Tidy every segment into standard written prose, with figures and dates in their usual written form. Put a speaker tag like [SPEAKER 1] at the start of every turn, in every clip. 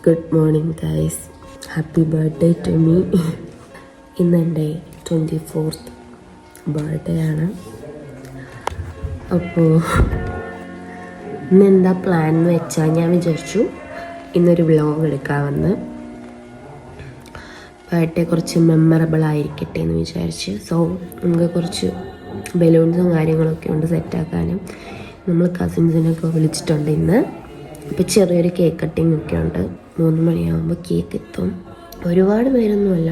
[SPEAKER 1] Good morning guys, happy birthday to me. ഇന്നെൻ്റെ 24th birthday ആണ്. അപ്പോൾ ഇന്നെന്താ പ്ലാൻ എന്ന് വെച്ചാൽ, ഞാൻ വിചാരിച്ചു ഇന്നൊരു വ്ലോഗ് എടുക്കാമെന്ന്. ബർത്ത്ഡേ കുറച്ച് മെമ്മറബിൾ ആയിരിക്കട്ടെ എന്ന് വിചാരിച്ച്. സോ നമുക്ക് കുറച്ച് ബലൂൺസും കാര്യങ്ങളൊക്കെ ഉണ്ട് സെറ്റാക്കാനും. നമ്മൾ കസിൻസിനൊക്കെ വിളിച്ചിട്ടുണ്ട് ഇന്ന്. ഇപ്പോൾ ചെറിയൊരു കേക്ക് കട്ടിങ് ഒക്കെ ഉണ്ട്. 3 മണിയാകുമ്പോൾ കേക്ക് എത്തും. ഒരുപാട് പേരൊന്നുമല്ല,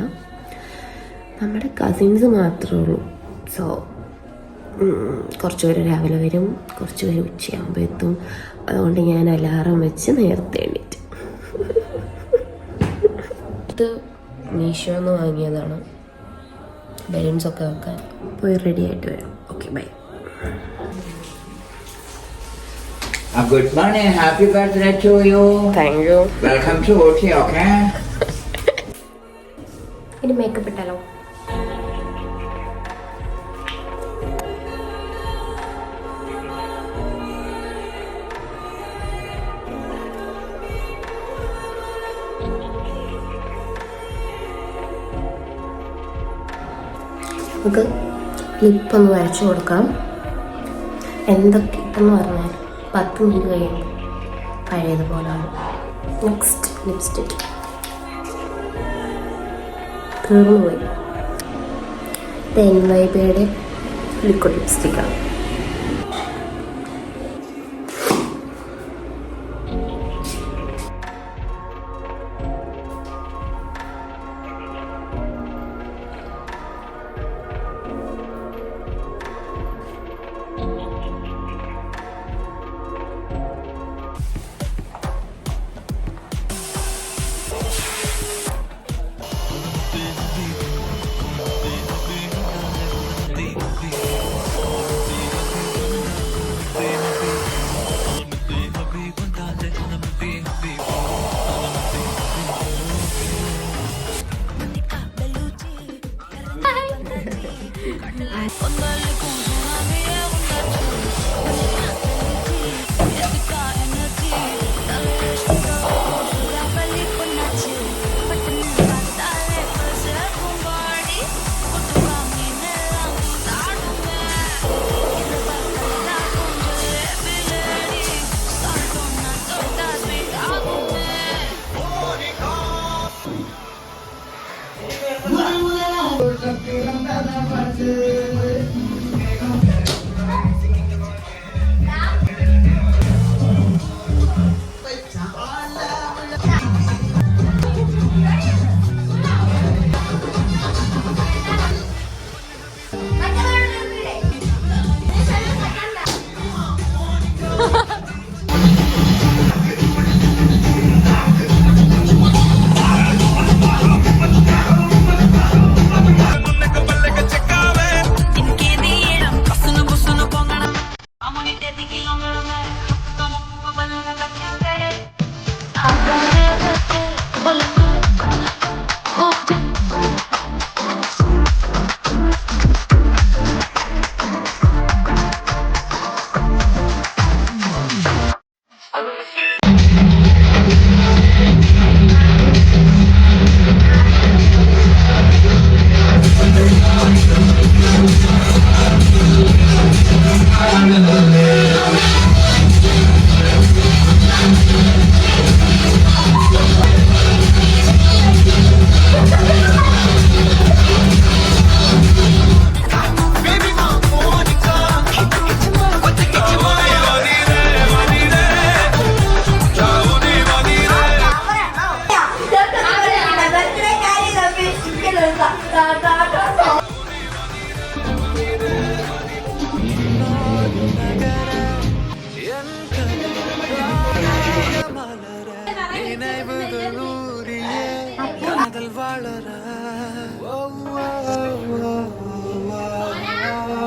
[SPEAKER 1] നമ്മുടെ കസിൻസ് മാത്രമേ ഉള്ളൂ. സോ കുറച്ച് പേര് രാവിലെ വരും, കുറച്ച് പേര് ഉച്ചയാകുമ്പോൾ എത്തും. അതുകൊണ്ട് ഞാൻ അലാറം വെച്ച് നേരത്തെ എണീറ്റ്. ഇത് മീഷോന്ന് വാങ്ങിയതാണ്, ബലൂൺസൊക്കെ വെക്കാൻ. പോയി റെഡി ആയിട്ട് വരാം. Okay, bye.
[SPEAKER 2] Good morning, happy birthday to you.
[SPEAKER 1] Thank you.
[SPEAKER 2] Welcome to OT, okay?
[SPEAKER 1] ഇനി മേക്കപ്പ് ഇട്ടാലോ? നമുക്ക് ലിപ്പൊന്ന് വരച്ചു കൊടുക്കാം. എന്തൊക്കെ ഇട്ടെന്ന് പറഞ്ഞാൽ 10 മിനിറ്റ് കഴിയുമ്പോൾ പഴയതുപോലാണ്. നെക്സ്റ്റ് ലിപ്സ്റ്റിക് തീർന്നു പോയി. NYBയുടെ ലിക്വിഡ് ലിപ്സ്റ്റിക്കാണ്.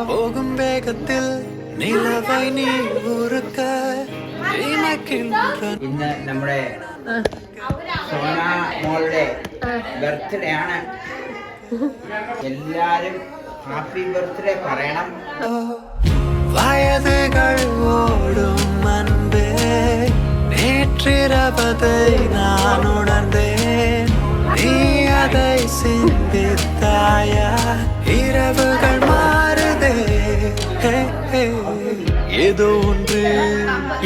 [SPEAKER 3] പോകും വേഗത്തിൽ നിലവൈ നീ ഉറുക്ക.
[SPEAKER 2] ഇന്ന് നമ്മുടെ സോന മോളുടെ ബർത്ത്ഡേ ആണ്. എല്ലാരും ഹാപ്പി ബർത്ത്ഡേ പറയണം.
[SPEAKER 3] വയതുകൾ ഓടും അൻപേ നേற்றிரവதை நானோட தாயா இரவுகள் மாறுதே ஏதோ ஒன்று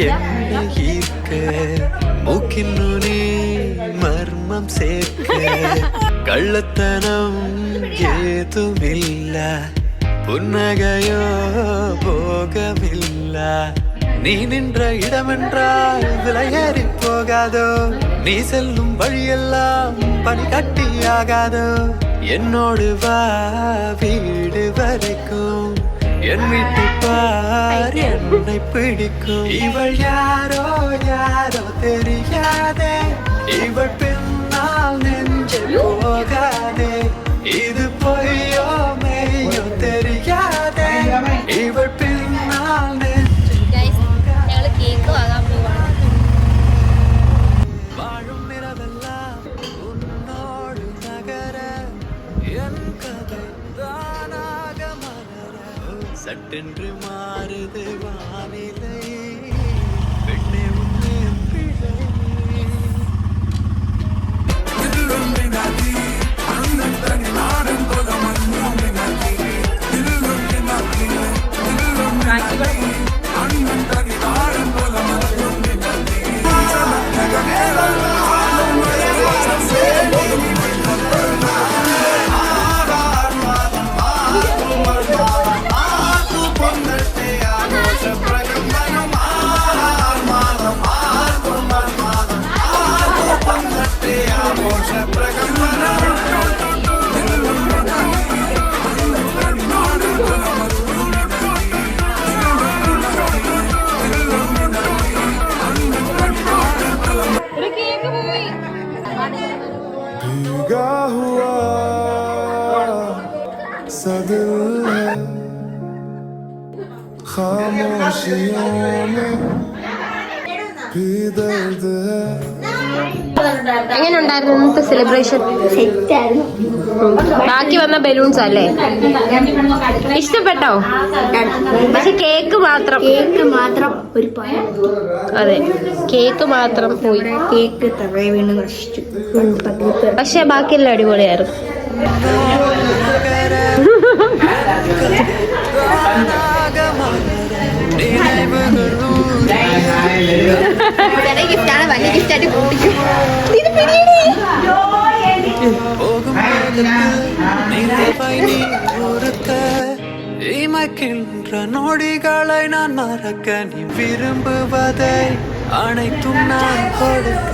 [SPEAKER 3] என்னை ஈர்க்க மூக்கின் நுனி மர்மம் சேர்க்க கள்ளத்தனம் ஏதுமில்ல புன்னகையோ போகமில்ல நீ நின்ற இடமென்றால் விலையேறி போகாதோ நீ செல்லும் வழியெல்லாம் பனி கட்டியாகாதோ என்னோடு வா வீடு வரைக்கும் என் வீட்டு பார் என்னை பிடிக்கும் இவள் யாரோ யாரோ தெரியாதே இவள் பின்னால் நெஞ்சு போகாதே இது பொய்யோ மெய்யோ தெரியாதே இவள் பின்னால் நெஞ்சு வாழும் நிறவெல்லாம் உன்னோடு நகர என் கதை தானாக மலர சட்டென்று மாறுது வானிலை பெண்ணே உன்னே பிழை
[SPEAKER 4] भीगा हुआ सा दिल है खामोशियों में भी दर्द है
[SPEAKER 1] എങ്ങനെ ഉണ്ടായിരുന്നു ഇന്നത്തെ സെലിബ്രേഷൻ? ബാക്കി വന്ന ബലൂൺസ് അല്ലേ? ഇഷ്ടപ്പെട്ടോ? പക്ഷെ കേക്ക് മാത്രം
[SPEAKER 5] ഒരു പഴം
[SPEAKER 1] അതെ കേക്ക് മാത്രം പോയി.
[SPEAKER 5] കേക്ക് തറയെ വീണ് നശിച്ചു.
[SPEAKER 1] പക്ഷെ ബാക്കിയെല്ലാം അടിപൊളിയായിരുന്നു.
[SPEAKER 5] ഗിഫ്റ്റാണ്, വലിയ ഗിഫ്റ്റായിട്ട് കൂട്ടിക്കും.
[SPEAKER 3] இமைக்கின்ற நொடிகளை நான் மறக்க நீ விரும்புவதை அனைத்தும் நான் கொடுக்க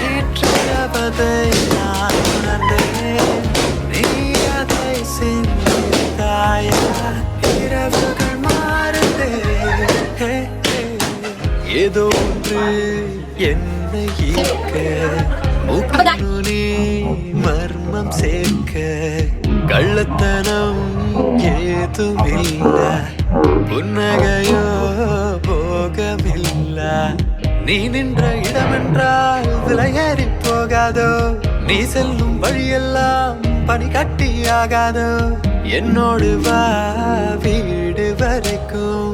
[SPEAKER 3] நேற்றவதை நான் உணர்ந்தேன் நீ அதை சிந்தித்தாயா இரவுகள் மாறுதே ஏதோ ஒன்று என்னை ஈர்க்க மூக்கினுனி மர்மம் சேர்க்க கள்ளத்தனம் ஏதுமில்ல புன்னகையோ போகமில்ல நீ நின்ற இடமென்றால் விலையேறி போகாதோ நீ செல்லும் வழியெல்லாம் பனி கட்டியாகாதோ என்னோடு வா வீடு வரைக்கும்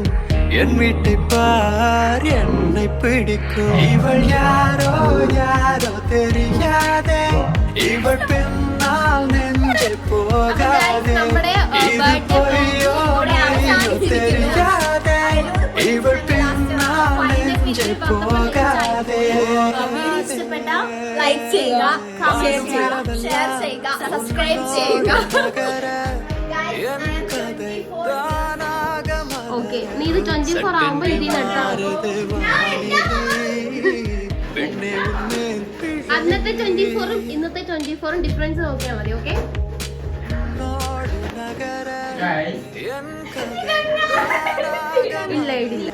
[SPEAKER 3] என் வீட்டை பார் என்னை பிடிக்கும் இவள் யாரோ யாரோ தெரியாதே இவள் பின்னால் நெஞ்சு போகாதே இது பொய்யோ மெய்யோ தெரியாதே இவள் பின்னால் நெஞ்சு போகாதே
[SPEAKER 5] ലൈക്ക് ചെയ്യുക, കമന്റ് ചെയ്യുക, ഷെയർ ചെയ്യുക, സബ്സ്ക്രൈബ് ചെയ്യുക.
[SPEAKER 1] ഓക്കെ, നീ ഇത് 24 ആവുമ്പോ ഇതിൽ അന്നത്തെ 24ഉം ഇന്നത്തെ 24ഉം ഡിഫറൻസ് നോക്കിയാൽ മതി. ഓക്കെ, ഇല്ല ഇടില്ല.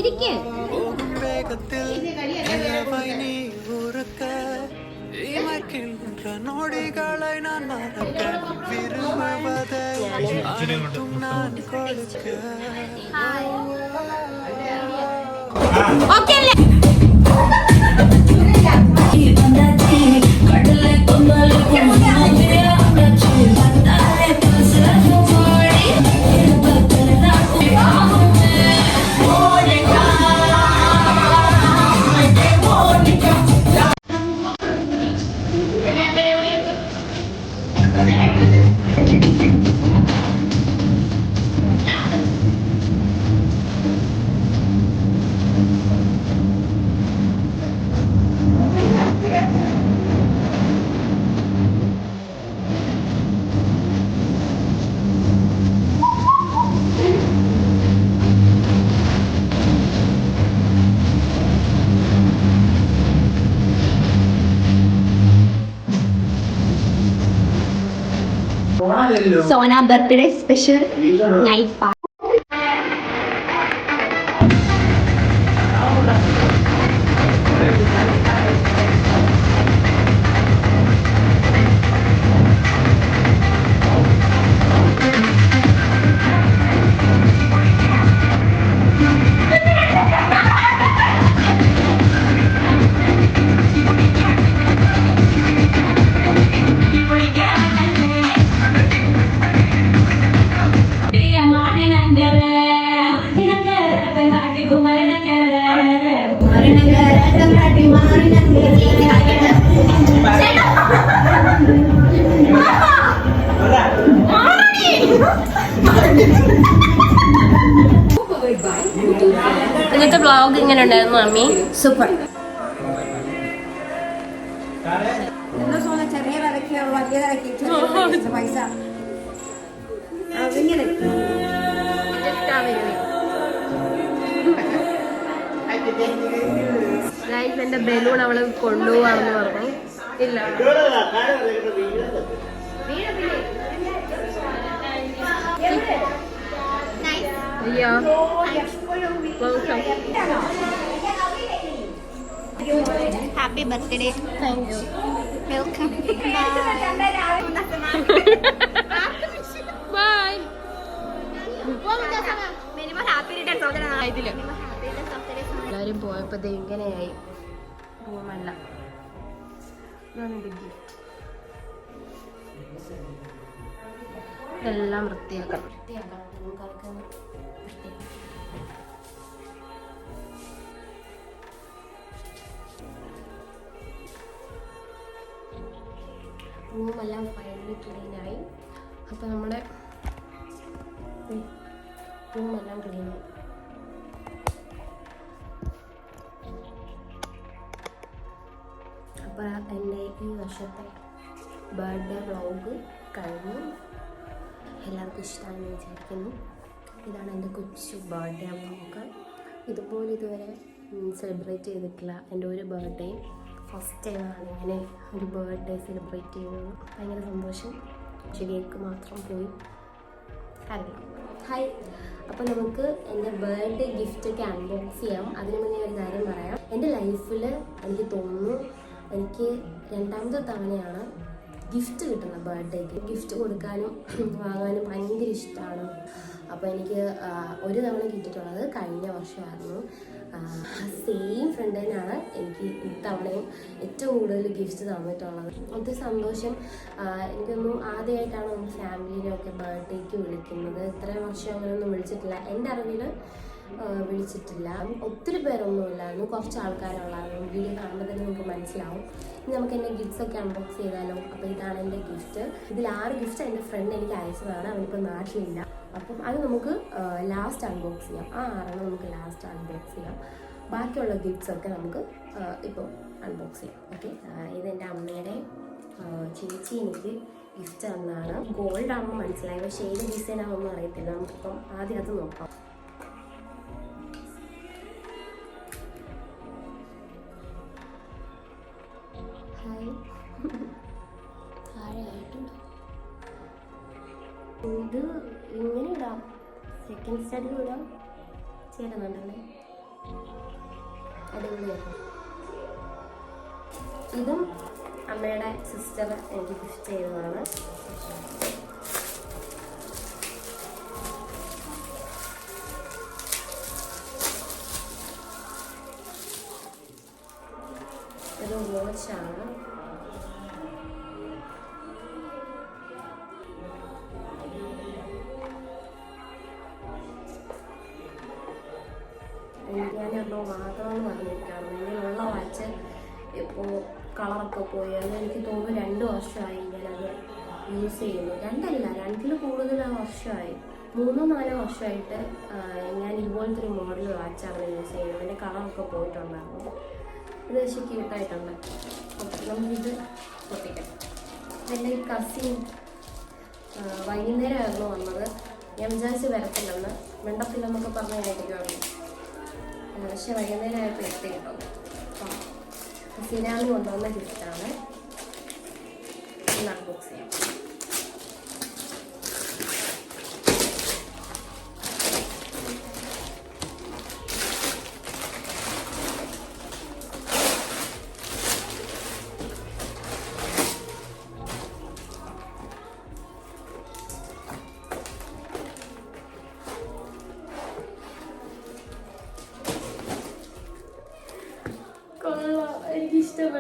[SPEAKER 1] ഇരിക്കേ
[SPEAKER 3] நொடிகளை நான் மறக்க விரும்புவதை அனைத்தும் நான் கொடுக்க
[SPEAKER 1] ഓക്കെ അല്ലേ?
[SPEAKER 6] கடலை கொண்டாலும்
[SPEAKER 5] Sona birthday special night party.
[SPEAKER 1] ഇന്നത്തെ വ്ളോഗ് എങ്ങനെ ഉണ്ടായിരുന്നു മമ്മി?
[SPEAKER 5] Super.
[SPEAKER 1] എന്റെ ബലൂൺ അവള് കൊണ്ടുപോവാണെന്ന് പറഞ്ഞു. ഇല്ല അയ്യോ
[SPEAKER 5] Happy birthday.
[SPEAKER 1] Thank you.
[SPEAKER 5] Welcome.
[SPEAKER 1] Bye.
[SPEAKER 5] Minimum happy returns of the night.
[SPEAKER 1] എല്ലാരും പോയപ്പോ ഇങ്ങനെയായി റൂമല്ല. ഇതാണ് എന്റെ ഗിഫ്റ്റ്. ഇതെല്ലാം വൃത്തിയാക്കണം. റൂമെല്ലാം ഫൈനലി ക്ലീനായി. അപ്പോൾ നമ്മുടെ റൂമെല്ലാം ക്ലീനായി. അപ്പോൾ എൻ്റെ ഈ വർഷത്തെ ബർത്ത്ഡേ വ്ളോഗ് കഴിഞ്ഞു. എല്ലാവർക്കും ഇഷ്ടമാണെന്ന് വിചാരിക്കുന്നു. ഇതാണ് എൻ്റെ കൊച്ചു ബർത്ത്ഡേ വ്ളോഗ്. ഇതുപോലെ ഇതുവരെ സെലിബ്രേറ്റ് ചെയ്തിട്ടില്ല എൻ്റെ ഒരു ബർത്ത്ഡേ. ഫസ്റ്റ് ടൈമാണ് ഇങ്ങനെ ഒരു ബർത്ത്ഡേ സെലിബ്രേറ്റ് ചെയ്യുന്നത്. ഭയങ്കര സന്തോഷം. പക്ഷേ കേക്ക് മാത്രം പോയി കരഞ്ഞു. ഹായ്, അപ്പോൾ നമുക്ക് എൻ്റെ ബർത്ത്ഡേ ഗിഫ്റ്റൊക്കെ അൺബോക്സ് ചെയ്യാം. അതിന് മുന്നേ ഒരു കാര്യം പറയാം. എൻ്റെ ലൈഫിൽ എനിക്ക് തോന്നുന്നു എനിക്ക് രണ്ടാമത്തെ തവണയാണ് ഗിഫ്റ്റ് കിട്ടുന്നത്. ബർത്ത്ഡേക്ക് ഗിഫ്റ്റ് കൊടുക്കാനും വാങ്ങാനും ഭയങ്കര ഇഷ്ടമാണ്. അപ്പോൾ എനിക്ക് ഒരു തവണ കിട്ടിയിട്ടുള്ളത് കഴിഞ്ഞ വർഷമായിരുന്നു. സെയിം ഫ്രണ്ട് തന്നെയാണ് എനിക്ക് ഇത്തവണയും ഏറ്റവും കൂടുതൽ ഗിഫ്റ്റ് തന്നിട്ടുള്ളത്. ഒത്തിരി സന്തോഷം. എനിക്കൊന്നും ആദ്യമായിട്ടാണ് നമ്മൾ ഫാമിലിയിലൊക്കെ ബർത്ത്ഡേക്ക് വിളിക്കുന്നത്. ഇത്രയും വർഷം അങ്ങനെയൊന്നും വിളിച്ചിട്ടില്ല. എൻ്റെ അറിവിൽ വിളിച്ചിട്ടില്ല. ഒത്തിരി പേരൊന്നുമില്ലായിരുന്നു, കുറച്ച് ആൾക്കാരുള്ളായിരുന്നു. വീഡിയോ കാണുമ്പോൾ തന്നെ നിങ്ങൾക്ക് മനസ്സിലാവും. ഇനി നമുക്ക് എൻ്റെ ഗിഫ്റ്റ്സൊക്കെ അൺബോക്സ് ചെയ്താലോ? അപ്പോൾ ഇതാണ് എൻ്റെ ഗിഫ്റ്റ്. ഇതിൽ 6 ഗിഫ്റ്റ് എൻ്റെ ഫ്രണ്ട് എനിക്ക് അയച്ചതാണ്. അവനിപ്പോൾ നാട്ടിലില്ല. അപ്പം അത് നമുക്ക് ലാസ്റ്റ് അൺബോക്സ് ചെയ്യാം. ആ 6 നമുക്ക് ലാസ്റ്റ് അൺബോക്സ് ചെയ്യാം. ബാക്കിയുള്ള ഗിഫ്റ്റ്സൊക്കെ നമുക്ക് ഇപ്പോൾ അൺബോക്സ് ചെയ്യാം. ഓക്കെ, ഇതെൻ്റെ അമ്മയുടെ ചേച്ചി എനിക്ക് ഗിഫ്റ്റ് തന്നതാണ്. ഗോൾഡ് ആണെന്ന് മനസ്സിലായി, പക്ഷേ ഏത് ഡിസൈനാണെന്നൊന്നും അറിയത്തില്ല. നമുക്കിപ്പം ആദ്യം അത് നോക്കാം. ഇത് ഇങ്ങനെ ഇടാം, സെക്കൻഡ് സ്റ്റഡിലും ഇടാം. ചേരുന്നുണ്ടല്ലേ, അടിപൊളിയായിരുന്നു. ഇതും അമ്മയുടെ സിസ്റ്റർ എനിക്ക് ഗിഫ്റ്റ് ചെയ്തതാണ്. ഒരു വാച്ചാണ്. ഞാനൊന്ന് വാങ്ങണമെന്ന് പറഞ്ഞിരിക്കുകയാണ്. ഇങ്ങനെയുള്ള വാച്ച് ഇപ്പോൾ കളറൊക്കെ പോയി. അത് എനിക്ക് തോന്നുന്നു 2 വർഷമായി ഞാനത് യൂസ് ചെയ്യുന്നു. 2 കൂടുതൽ വർഷമായി, 3-4 വർഷമായിട്ട് ഞാൻ ഇതുപോലത്തെ ഒരു മോഡൽ വാച്ചാണ് യൂസ് ചെയ്യുന്നത്. അതിൻ്റെ കളറൊക്കെ പോയിട്ടുണ്ടായിരുന്നു. ഇത് പക്ഷേ ക്യൂട്ടായിട്ടുണ്ട്. ഓക്കെ, നമുക്കിത് പൊട്ടിക്കാം. എൻ്റെ ഈ കസിൻ വൈകുന്നേരമായിരുന്നു വന്നത്. ഞാൻ വിചാരിച്ച് വരത്തില്ലെന്ന്, വെണ്ടത്തില്ലെന്നൊക്കെ പറഞ്ഞ് കേട്ടിരിക്കുകയാണ്. പക്ഷെ വൈകുന്നേരമായപ്പോൾ എത്തി കേട്ടോ. അപ്പം കസിനാണ് കൊണ്ടുവന്ന ഗിഫ്റ്റാണ്. അൺബോക്സ് ചെയ്യാം.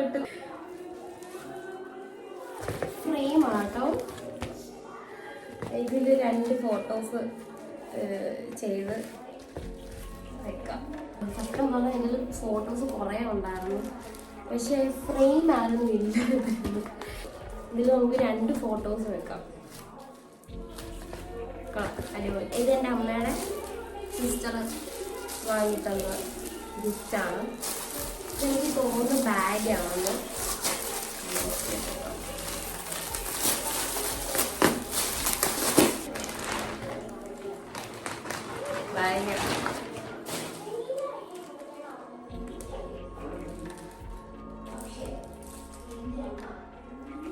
[SPEAKER 1] ഇഷ്ടപ്പെട്ടു. ഫ്രെയിമാട്ടോ. ഇതിൽ 2 ഫോട്ടോസ് ചെയ്ത് വെക്കാം. സത്യം പറഞ്ഞാൽ ഇതിൽ ഫോട്ടോസ് കുറേ ഉണ്ടായിരുന്നു, പക്ഷെ ഫ്രെയിം ആയിരുന്നു ഇല്ലായിരുന്നു. ഇതിൽ നമുക്ക് 2 ഫോട്ടോസ് വെക്കാം. അടിപൊളി. ഇതെൻ്റെ അമ്മയുടെ സിസ്റ്റർ വാങ്ങിത്തന്ന ഗിഫ്റ്റാണ്. എനിക്ക് തോന്നുന്ന ബാഗാണെന്ന്. ബാഗ്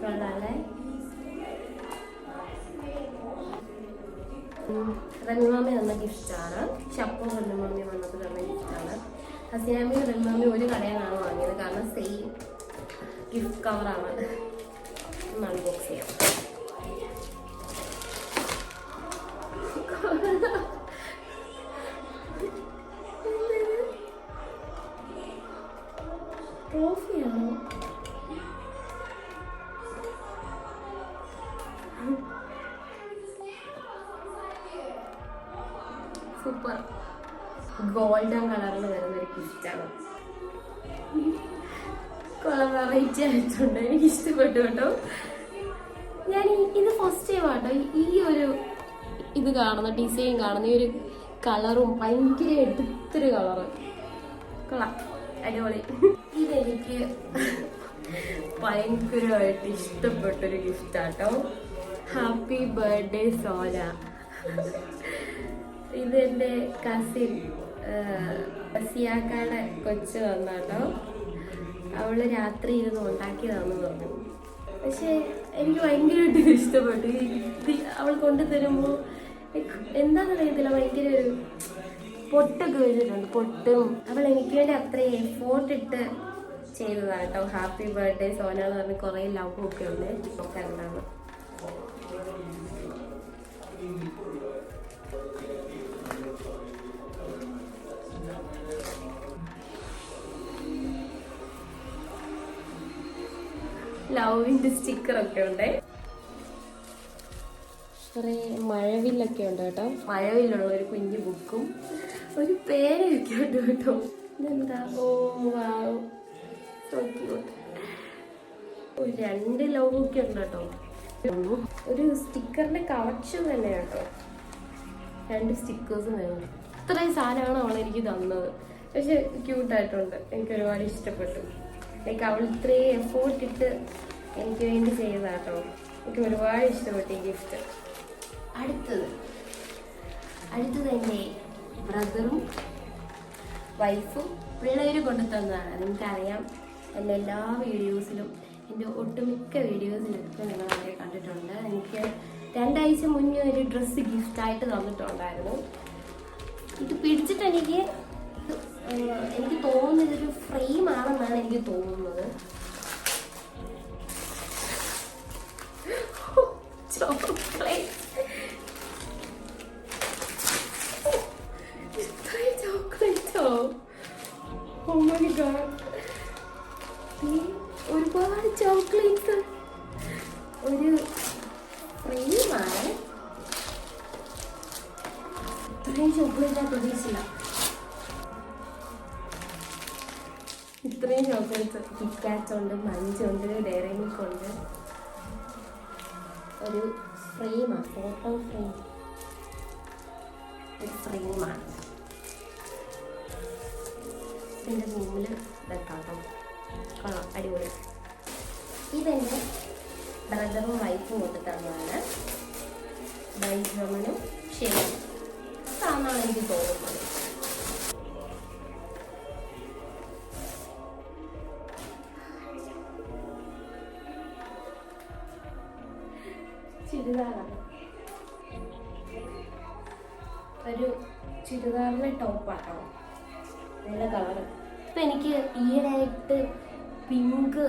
[SPEAKER 1] കൊള്ളാല്ലേ? റെമിമാമി തന്ന ഗിഫ്റ്റാണ്. ഷപ്പോ റെമിമാമി വന്നപ്പോൾ തന്ന ഗിഫ്റ്റാണ്. ഹസീനാമി റെമിമാമി ഒരു കടയിൽ നിന്നാണ് വാങ്ങിയത്, കാരണം സെയിം ഗിഫ്റ്റ് കവറാണ്. അൺബോക്സ് ചെയ്യാം. ട്രോഫിയാണോ? സൂപ്പർ. ഗോൾഡൻ കളറിൽ വരുന്നൊരു ഗിഫ്റ്റാണ്. വെറൈറ്റി ആയിട്ടുണ്ട്, എനിക്ക് ഇഷ്ടപ്പെട്ടു കേട്ടോ. ഞാൻ ഇത് ഫസ്റ്റ് ടൈം ആട്ടോ ഈ ഒരു ഇത് കാണുന്ന ഡിസൈൻ കാണുന്ന ഈ ഒരു കളറും ഭയങ്കര എടുത്തൊരു കളറ്. കൊള്ളാം, അടിപൊളി. ഇതെനിക്ക് ഭയങ്കരമായിട്ട് ഇഷ്ടപ്പെട്ടൊരു ഗിഫ്റ്റാട്ടോ. Happy birthday Sona. ഇതെൻ്റെ കസിൻ സിയാക്കാടെ കൊച്ച് വന്നാട്ടോ. അവള് രാത്രി ഇരുന്ന് ഉണ്ടാക്കിയതാണെന്ന് പറഞ്ഞു. പക്ഷെ എനിക്ക് ഭയങ്കരമായിട്ട് ഇഷ്ടപ്പെട്ടു. ഇത് അവൾ കൊണ്ടു തരുമ്പോൾ എന്താണെന്ന് അറിയത്തില്ല, ഭയങ്കര ഒരു പൊട്ടൊക്കെ വെച്ചിട്ടുണ്ട്. പൊട്ടും അവൾ എനിക്ക് വേണ്ടി അത്രയും എഫോർട്ട് ഇട്ട് ചെയ്തതാണ് കേട്ടോ. ഹാപ്പി ബർത്ത്ഡേ സോന എന്ന് പറഞ്ഞ് കുറേ ലവ് ഒക്കെ ഉണ്ട്. ഒക്കെ എന്താണ് ലവിൻ്റെ സ്റ്റിക്കറൊക്കെ ഉണ്ട്. കുറേ മഴവില്ലൊക്കെ ഉണ്ട് കേട്ടോ. മഴവില്ലുള്ള ഒരു കുഞ്ഞു ബുക്കും ഒരു പേരൊക്കെ ഉണ്ട് കേട്ടോ. ഇതെന്താ? ഓ വാവ്, സോ ക്യൂട്ട്. 2 ലവ് ബുക്ക് ഉണ്ട് കേട്ടോ. ഒരു സ്റ്റിക്കറിന്റെ കളക്ഷൻ തന്നെ കേട്ടോ. 2 സ്റ്റിക്കേഴ്സും വേണം. ഇത്രയും സാധനമാണ് അവൾ എനിക്ക് തന്നത്. പക്ഷെ ക്യൂട്ടായിട്ടുണ്ട്, എനിക്ക് ഒരുപാട് ഇഷ്ടപ്പെട്ടു. ലൈക്ക് അവൾ ഇത്രയും എഫോർട്ട് ഇട്ട് എനിക്ക് വേണ്ടി ചെയ്തതാട്ടോ. എനിക്ക് ഒരുപാട് ഇഷ്ടപ്പെട്ടു ഈ ഗിഫ്റ്റ്. അടുത്തത് എൻ്റെ ബ്രദറും വൈഫും പിള്ളേര് കൊണ്ടു തന്നതാണ്. നിങ്ങൾക്കറിയാം, എൻ്റെ എല്ലാ വീഡിയോസിലും, എൻ്റെ ഒട്ടുമിക്ക വീഡിയോസിലൊക്കെ നിങ്ങൾ അവരെ കണ്ടിട്ടുണ്ട്. എനിക്ക് 2 ആഴ്ച മുന്നേ ഒരു ഡ്രസ്സ് ഗിഫ്റ്റായിട്ട് തന്നിട്ടുണ്ടായിരുന്നു. ഇത് പിടിച്ചിട്ട് എനിക്ക് തോന്നുന്നത് ഇതൊരു ഫ്രെയിം ആണെന്നാണ് എനിക്ക് തോന്നുന്നത്. ചോക്ലേറ്റോ? ഓ മൈ ഗോഡ്, ഒരുപാട് ചോക്ലേറ്റ്സ്. ഒരു ഫ്രെയിമാണ്. ഇത്രയും ചോക്ലേറ്റ് പ്രതീക്ഷിച്ചില്ല. ഇത്രയും ചോക്ലേറ്റ്സ്. കിറ്റ്കാറ്റ് ഉണ്ട്, മഞ്ചുണ്ട്, ഡയറി മിൽക്ക് ഉണ്ട്. ഒരു ഫ്രെയിമാണ്, ഫോട്ടോ ഫ്രെയിം. ഒരു ഫ്രെയിമാണ്. എൻ്റെ റൂമിൽ വെക്കാം കേട്ടോ. കൊള്ളാം, അടിപൊളി. ഇതെൻ്റെ ബ്രദറും വൈഫും കൊണ്ട് തന്നതാണ്. ബൈജമനും ശരി സാധനമാണ് എനിക്ക് തോന്നുന്നത്. ചുരിദാറാണ്. ഒരു ചുരിദാറിൻ്റെ ടോപ്പാട്ടോ, നല്ല കളറ്. ഇപ്പം എനിക്ക് ഈയിടെയായിട്ട് പിങ്ക്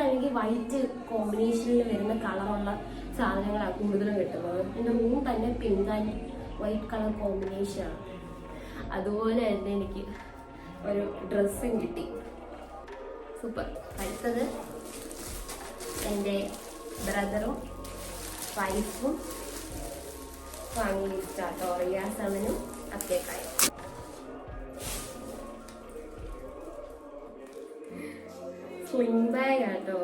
[SPEAKER 1] അല്ലെങ്കിൽ വൈറ്റ് കോമ്പിനേഷനിൽ വരുന്ന കളറുള്ള സാധനങ്ങളാണ് കൂടുതലും കിട്ടുന്നത്. എൻ്റെ റൂം തന്നെ പിങ്ക് ആൻഡ് വൈറ്റ് കളർ കോമ്പിനേഷനാണ്. അതുപോലെ തന്നെ എനിക്ക് ഒരു ഡ്രസ്സും കിട്ടി. സൂപ്പർ. അടുത്തത് എൻ്റെ ബ്രദറും വൈഫും വാങ്ങി ഗിഫ്റ്റാട്ടോ. റിയാസവനും അത്തേക്കായും. സ്ലിംഗ് ബാഗ് ആട്ടോ.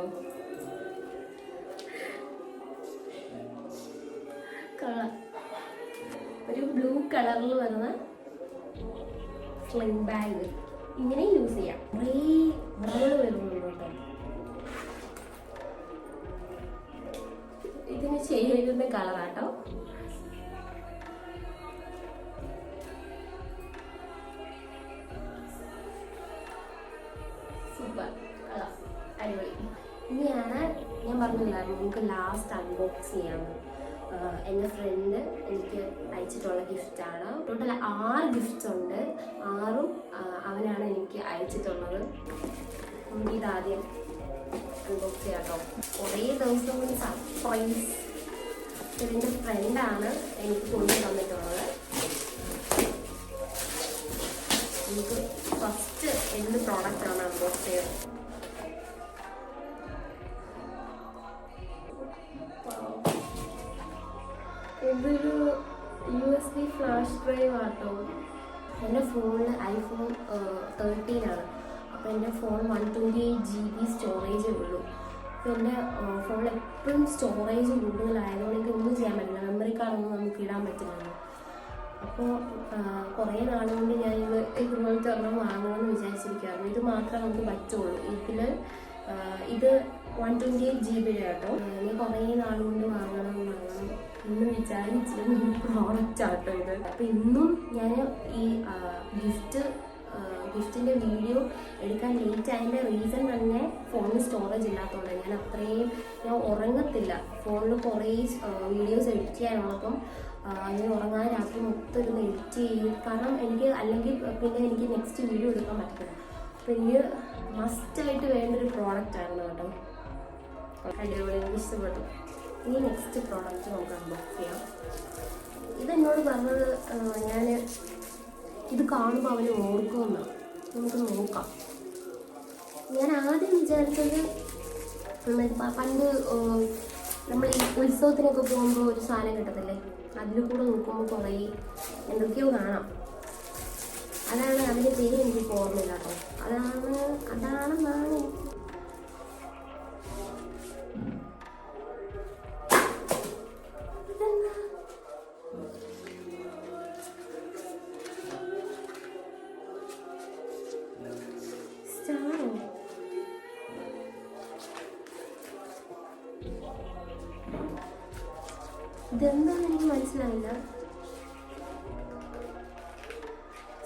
[SPEAKER 1] ഒരു ബ്ലൂ കളറിൽ വരുന്ന സ്ലിംഗ് ബാഗ്. ഇങ്ങനെ യൂസ് ചെയ്യാം. കുറേ ബ്രൗൺ വരുന്നുണ്ട് കേട്ടോ. ഇതിന് ചേരുന്ന കളറാട്ടോ. സൂപ്പർ കളർ, അടിപൊളി. ഇനിയാണ് ഞാൻ പറഞ്ഞില്ലായിരുന്നു നമുക്ക് ലാസ്റ്റ് അൺബോക്സ് ചെയ്യാമെന്ന്. എൻ്റെ ഫ്രണ്ട് എനിക്ക് അയച്ചിട്ടുള്ള ഗിഫ്റ്റാണ്. ടോട്ടൽ 6 ഗിഫ്റ്റ്സ് ഉണ്ട്. 6ഉം അവനാണ് എനിക്ക് അയച്ചിട്ടുള്ളത്. ഇതാദ്യം അൺബോക്സ് ചെയ്യാം കേട്ടോ. കുറേ ദിവസം കൊണ്ട് സർപ്രൈസ്. ഇതിൻ്റെ ഫ്രണ്ടാണ് എനിക്ക് കൊണ്ടു തന്നിട്ടുള്ളത്. നമുക്ക് ഫസ്റ്റ് എന്ത് പ്രോഡക്റ്റാണ് അൺബോക്സ് ചെയ്യുന്നത്? ഇതൊരു USB ഫ്ലാഷ് ഡ്രൈവ് ആട്ടോ. എൻ്റെ ഫോണിൽ iPhone 13 ആണ്. അപ്പോൾ എൻ്റെ ഫോൺ 128 GB സ്റ്റോറേജേ ഉള്ളൂ. അപ്പോൾ എൻ്റെ ഫോണിൽ എപ്പോഴും സ്റ്റോറേജ് കൂടുതലായതുകൊണ്ട് എനിക്ക് ഒന്നും ചെയ്യാൻ പറ്റില്ല. മെമ്മറി കാർഡൊന്നും നമുക്ക് ഇടാൻ പറ്റില്ലല്ലോ. അപ്പോൾ കുറേ നാളുകൊണ്ട് ഞാനിത് ഇതുപോലത്തെ ഒരെണ്ണം വാങ്ങണമെന്ന് വിചാരിച്ചിരിക്കുകയായിരുന്നു. ഇത് മാത്രമേ നമുക്ക് പറ്റുള്ളൂ. ഇത് 128 GB കേട്ടോ. ഞാൻ കുറേ നാളുകൊണ്ട് വാങ്ങണം ഇന്ന് വിചാരിച്ചിരുന്ന പ്രോഡക്റ്റ് ആട്ടോ ഇത്. അപ്പം ഇന്നും ഞാൻ ഈ ഗിഫ്റ്റിൻ്റെ വീഡിയോ എടുക്കാൻ ലേറ്റ് ആയതിൻ്റെ റീസൺ തന്നെ ഫോണിൽ സ്റ്റോറേജ് ഇല്ലാത്തതുകൊണ്ട് ഞാൻ ഉറങ്ങത്തില്ല. ഫോണിൽ കുറേ വീഡിയോസ് എഡിറ്റ് ചെയ്യാനുള്ളപ്പം ഞാൻ ഉറങ്ങാൻ രാത്രി മൊത്തം ഇരുന്ന് എഡിറ്റ് ചെയ്യും. കാരണം അല്ലെങ്കിൽ പിന്നെ എനിക്ക് നെക്സ്റ്റ് വീഡിയോ എടുക്കാൻ പറ്റില്ല. അപ്പം എനിക്ക് മസ്റ്റായിട്ട് വേണ്ടൊരു പ്രോഡക്റ്റ് ആയിരുന്നു കേട്ടോ. അടിപൊളി, എനിക്ക് ഇഷ്ടപ്പെട്ടു. ഇനി നെക്സ്റ്റ് പ്രോഡക്റ്റ് നമുക്ക് അൺബോക്സ് ചെയ്യാം. ഇതെന്നോട് പറഞ്ഞത് ഞാൻ ഇത് കാണുമ്പോൾ അവന് ഓർക്കുമെന്നാണ്. നമുക്ക് നോക്കാം. ഞാൻ ആദ്യം വിചാരിച്ചത് പണ്ട് നമ്മൾ ഈ ഉത്സവത്തിനൊക്കെ പോകുമ്പോൾ ഒരു സാധനം കിട്ടത്തില്ലേ, അതിൽ കൂടെ നോക്കുമ്പോൾ കുറേ എന്തൊക്കെയോ കാണാം. അതാണ് അതിൻ്റെ പേര് എനിക്ക് ഓർമ്മയില്ല കേട്ടോ. അതാണെന്നാണ് സ്റ്റാറോ? ഇതെന്താണെന്ന് എനിക്ക് മനസ്സിലായില്ല.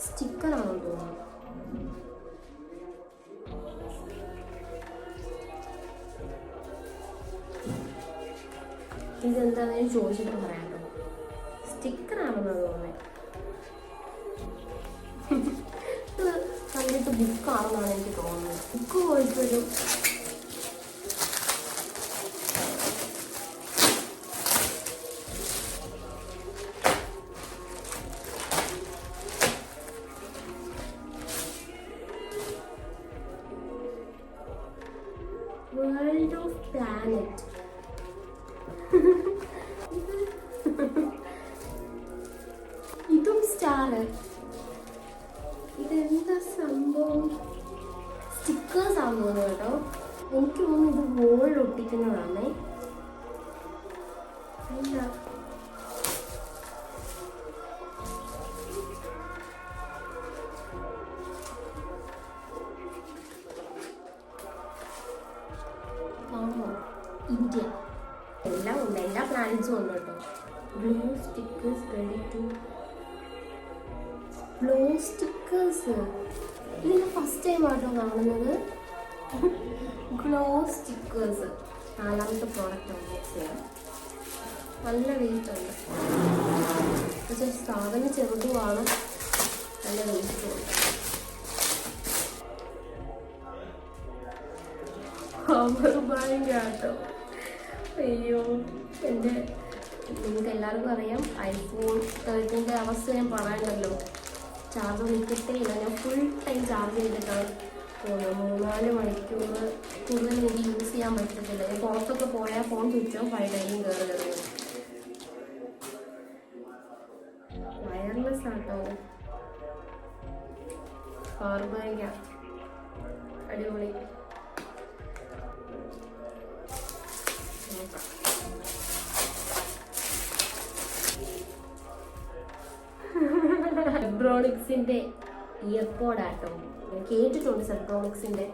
[SPEAKER 1] സ്റ്റിക്കറാണോ തോന്നുന്നു. ഇതെന്താണെന്ന് ചോദിച്ചിട്ട് പറയാം കേട്ടോ. സ്റ്റിക്കറാണെന്ന് തോന്നുന്നത്. കണ്ടിട്ട് ബുക്കാണെന്നാണ് എനിക്ക് തോന്നുന്നത്. ബുക്ക് പോയിട്ടൊരു വേൾഡ് ഓഫ് പ്ലാനറ്റ്. ഇതും സ്റ്റാർ. ഇതെന്താ സംഭവം? സ്റ്റിക്കേഴ്സ് ആണെന്ന് തോന്നുന്നു കേട്ടോ. എനിക്ക് തോന്നുന്നു ഇത് വോളിൽ ഒട്ടിക്കുന്നതാണേ. എന്താ കാണോ? ഇന്ത്യ എല്ലാം ഉണ്ട്, എല്ലാ പ്ലാനറ്റ്സും ഉണ്ട് കേട്ടോ. Blue stickers ready to blue stickers. ഇതിന് ഫസ്റ്റ് ടൈം ആട്ടോ കാണുന്നത്. Glow stickers. 4ാമത്തെ പ്രോഡക്റ്റ് അൺബോക്സ് ചെയ്യാം. നല്ല വെയിറ്റ് ഉണ്ട്. പക്ഷേ സാധനം ചെറുതുമാണ്, നല്ല വെയിറ്റും ഉണ്ട്. പവർ ബാങ്ക് ആട്ടോ. അയ്യോ, നിങ്ങൾക്ക് എല്ലാവർക്കും അറിയാം iPhone 13 അവസ്ഥ ഞാൻ പറയണ്ടല്ലോ. ചാർജർ നിൽക്കത്തേ ഇല്ല. ഞാൻ ഫുൾ ടൈം ചാർജ് ചെയ്തിട്ടാണ് 3-4 മണിക്കൂർ കൂടുതൽ എനിക്ക് യൂസ് ചെയ്യാൻ പറ്റത്തില്ല. ഞാൻ പുറത്തൊക്കെ പോയാൽ ഫോൺ സ്വിച്ച് ഓഫ് ആയിട്ടായിരിക്കും കയറുന്നത്. വയർലെസ് ആട്ടോ, പവർ ബാങ്കാ, അടിപൊളി. സെബ്രോണിക്സിന്റെ ഇയർപോഡാട്ടോ, ഞാൻ കേട്ടിട്ടുണ്ട് സെബ്രോണിക്സിന്റെ.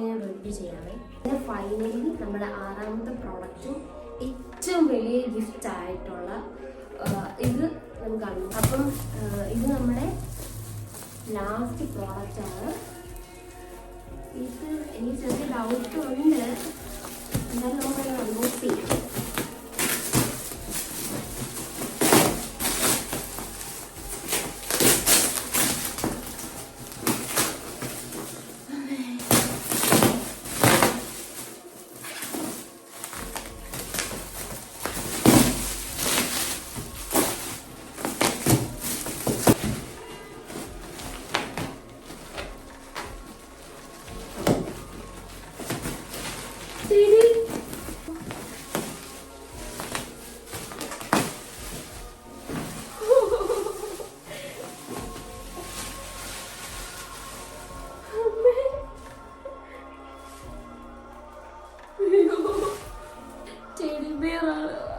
[SPEAKER 1] ഞാൻ റിവ്യൂ ചെയ്യാമേ. ഫൈനലി നമ്മുടെ 6ാമത്തെ പ്രോഡക്റ്റും ഏറ്റവും വലിയ ഗിഫ്റ്റ് ആയിട്ടുള്ള ഇത് നമുക്ക് കാണും. അപ്പം ഇത് നമ്മുടെ ലാസ്റ്റ് പ്രോഡക്റ്റാണ്. ഇത് എനിക്ക് ചെറിയ ഡൗട്ട് ഉണ്ട്, എന്നാലും നമുക്ക് അൺബോക്സ് ചെയ്യാം.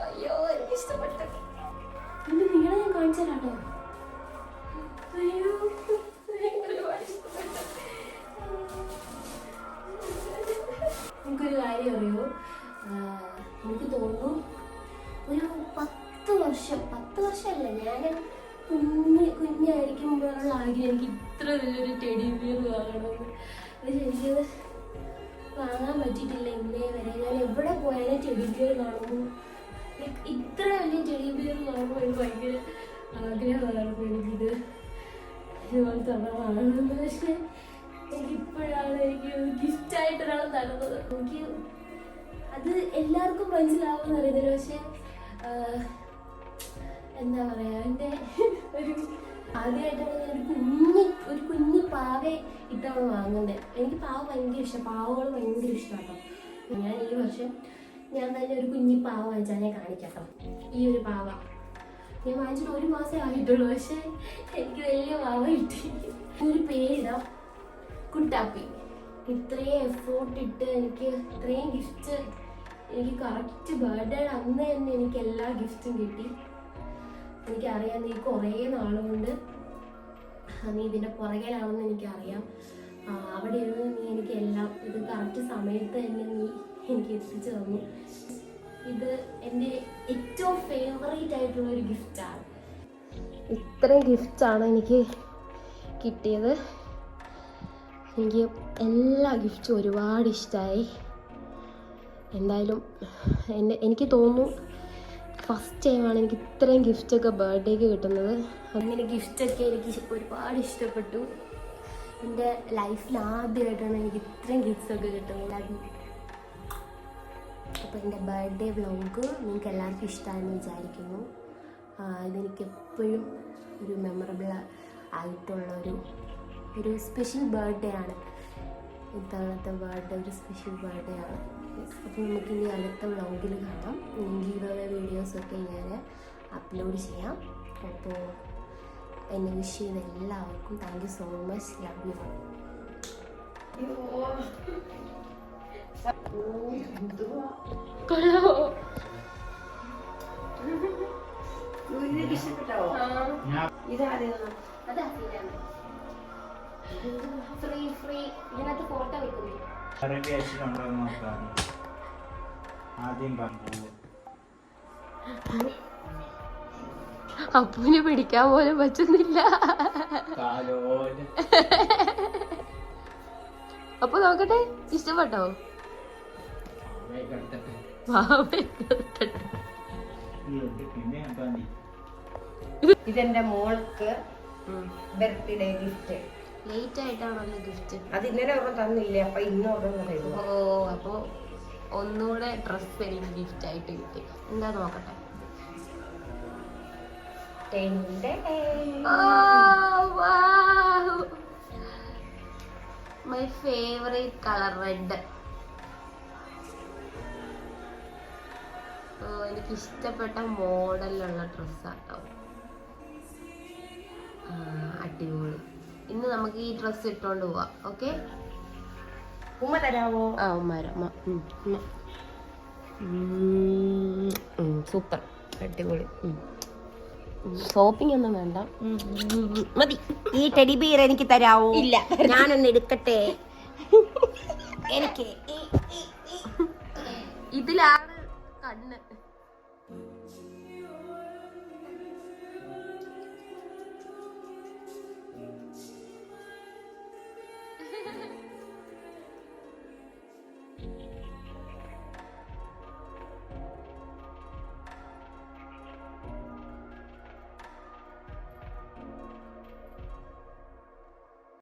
[SPEAKER 1] അയ്യോ, എനിക്ക് ഇഷ്ടപ്പെട്ടു. പിന്നെ നിങ്ങളെ ഞാൻ കാണിച്ചാലോ. അയ്യോ, ഒരുപാട് ഇഷ്ടപ്പെട്ടു. എനിക്കൊരു കാര്യം അറിയോ, എനിക്ക് തോന്നുന്നു ഒരു 10 വർഷമല്ല, ഞാൻ കുഞ്ഞായിരിക്കുമ്പോഴുള്ള ആഗ്രഹം എനിക്ക് ഇത്ര വലിയൊരു ടെഡി ബിയർ വാങ്ങണമെന്ന്. അത് ശരിക്കും വാങ്ങാൻ പറ്റിയിട്ടില്ല ഇന്നേ വരെ. ഞാൻ എവിടെ പോയാലും ടെഡി ബിയർ കാണുമ്പോൾ, ഇത്ര വലിയ ടെഡി ബിയർ കാണുമ്പോൾ എനിക്ക് ഭയങ്കര ആഗ്രഹമായിരുന്നു എനിക്കിത് ഇതുപോലത്തെ വാങ്ങണമെന്ന്. പക്ഷേ എനിക്കിപ്പോഴാണ് എനിക്ക് ഗിഫ്റ്റായിട്ട് ഒരാൾ തരുന്നത്. എനിക്ക് അത് എല്ലാവർക്കും മനസ്സിലാവുമെന്ന് അറിയത്തില്ല, പക്ഷെ എന്താ പറയുക, എൻ്റെ ഒരു ആദ്യമായിട്ടാണ് ഞാൻ ഒരു കുഞ്ഞ് പാവ ഇട്ടാണ് വാങ്ങുന്നത്. എനിക്ക് പാവ ഭയങ്കര ഇഷ്ടം, പാവകൾ ഭയങ്കര ഇഷ്ടമാട്ടോ. ഞാൻ ഈ വർഷം ഞാൻ തന്നെ ഒരു കുഞ്ഞി പാവ വാങ്ങിച്ചാൽ ഞാൻ കാണിക്കാട്ടോ. ഈ ഒരു പാവ ഞാൻ വാങ്ങിച്ചിട്ട് 1 മാസമേ ആയിട്ടുള്ളൂ, പക്ഷെ എനിക്ക് വലിയ പാവ കിട്ടി. ഒരു പേരിടാം, കുട്ടാപ്പി. ഇത്രയും എഫോർട്ട് ഇട്ട് എനിക്ക് ഇത്രയും ഗിഫ്റ്റ്, എനിക്ക് കറക്റ്റ് ബർത്ത്ഡേ അന്ന് തന്നെ എനിക്ക് എല്ലാ ഗിഫ്റ്റും കിട്ടി. എനിക്കറിയാം നീ കുറേ നാളുകൊണ്ട് നീ ഇതിൻ്റെ പുറകിലാണെന്ന് എനിക്കറിയാം. അവിടെ ഇരുന്ന് നീ എനിക്ക് എല്ലാം ഇത് കറക്റ്റ് സമയത്ത് തന്നെ നീ എനിക്ക് എത്തിച്ചു തന്നു. ഇത് എൻ്റെ ഏറ്റവും ഫേവറേറ്റ് ആയിട്ടുള്ളൊരു ഗിഫ്റ്റാണ്. ഇത്രയും ഗിഫ്റ്റാണ് എനിക്ക് കിട്ടിയത്. എനിക്ക് എല്ലാ ഗിഫ്റ്റും ഒരുപാട് ഇഷ്ടമായി. എന്തായാലും എനിക്ക് തോന്നുന്നു ഫസ്റ്റ് ടൈമാണ് എനിക്ക് ഇത്രയും ഗിഫ്റ്റൊക്കെ ബർത്ത്ഡേക്ക് കിട്ടുന്നത്. അങ്ങനെ ഗിഫ്റ്റൊക്കെ എനിക്ക് ഒരുപാട് ഇഷ്ടപ്പെട്ടു. എൻ്റെ ലൈഫിൽ ആദ്യമായിട്ടാണ് എനിക്ക് ഇത്രയും ഗിഫ്റ്റ്സൊക്കെ കിട്ടുന്നത്. അപ്പോൾ എൻ്റെ ബർത്ത്ഡേ വ്ലോഗ് നിങ്ങൾക്ക് എല്ലാവർക്കും ഇഷ്ടമാണെന്ന് വിചാരിക്കുന്നു. ഇതെനിക്ക് എപ്പോഴും ഒരു മെമ്മറബിൾ ആയിട്ടുള്ള ഒരു സ്പെഷ്യൽ ബർത്ത്ഡേ ആണ്. ഇത്തവണത്തെ ബർത്ത്ഡേ ഒരു സ്പെഷ്യൽ ബർത്ത്ഡേ ആണ്. അപ്പോൾ നമുക്കിനി അടുത്ത വ്ലോഗിൽ കാണാം. ഗീവവേ വീഡിയോസൊക്കെ ഞാൻ അപ്ലോഡ് ചെയ്യാം. അപ്പോൾ എന്നെ വിഷ് ചെയ്ത എല്ലാവർക്കും thank you so much. Love you. Free ഇതിനകത്ത് ഫോട്ടോ വെക്കുന്നു. അപ്പൂനെ പിടിക്കാൻ പോലും പറ്റുന്നില്ല. അപ്പൊ നോക്കട്ടെ, ഇഷ്ടപ്പെട്ടോ?
[SPEAKER 6] ഇതെന്റെ മോൾക്ക് ബർത്ത്ഡേ ഗിഫ്റ്റ്.
[SPEAKER 1] ലേറ്റ് ആയിട്ടാണല്ലോ ഗിഫ്റ്റ്.
[SPEAKER 6] അത് ഇന്നലെ ഒരെണ്ണം തന്നില്ലേ, അപ്പൊ ഇന്ന് ഒരെണ്ണം തരുന്നു.
[SPEAKER 1] ഓ, അപ്പൊ ഒന്നുകൂടെ ഡ്രസ്സ് എനിക്ക് ഗിഫ്റ്റ് ആയിട്ട് കിട്ടി. എന്താ നോക്കട്ടെ. My favourite colour red. എനിക്ക് ഇഷ്ടപ്പെട്ട മോഡലിലുള്ള ഡ്രസ്സാട്ടോ. അടിപൊളി. ഇന്ന് നമുക്ക് ഈ ഡ്രസ്സ് ഇട്ടോണ്ട് പോവാം. ഓക്കെ,
[SPEAKER 6] ഉമ്മ തരാവോ?
[SPEAKER 1] ആ ഉമ്മാര സൂപ്പർ, അടിപൊളി. ഷോപ്പിംഗ് ഒന്നും വേണ്ട, മതി.
[SPEAKER 6] ഈ ടെഡി ബിയർ എനിക്ക് തരാവോ?
[SPEAKER 1] ഇല്ല,
[SPEAKER 6] ഞാനൊന്ന് എടുക്കട്ടെ. എനിക്ക്
[SPEAKER 1] ഇതിലാണ് കണ്ണ്.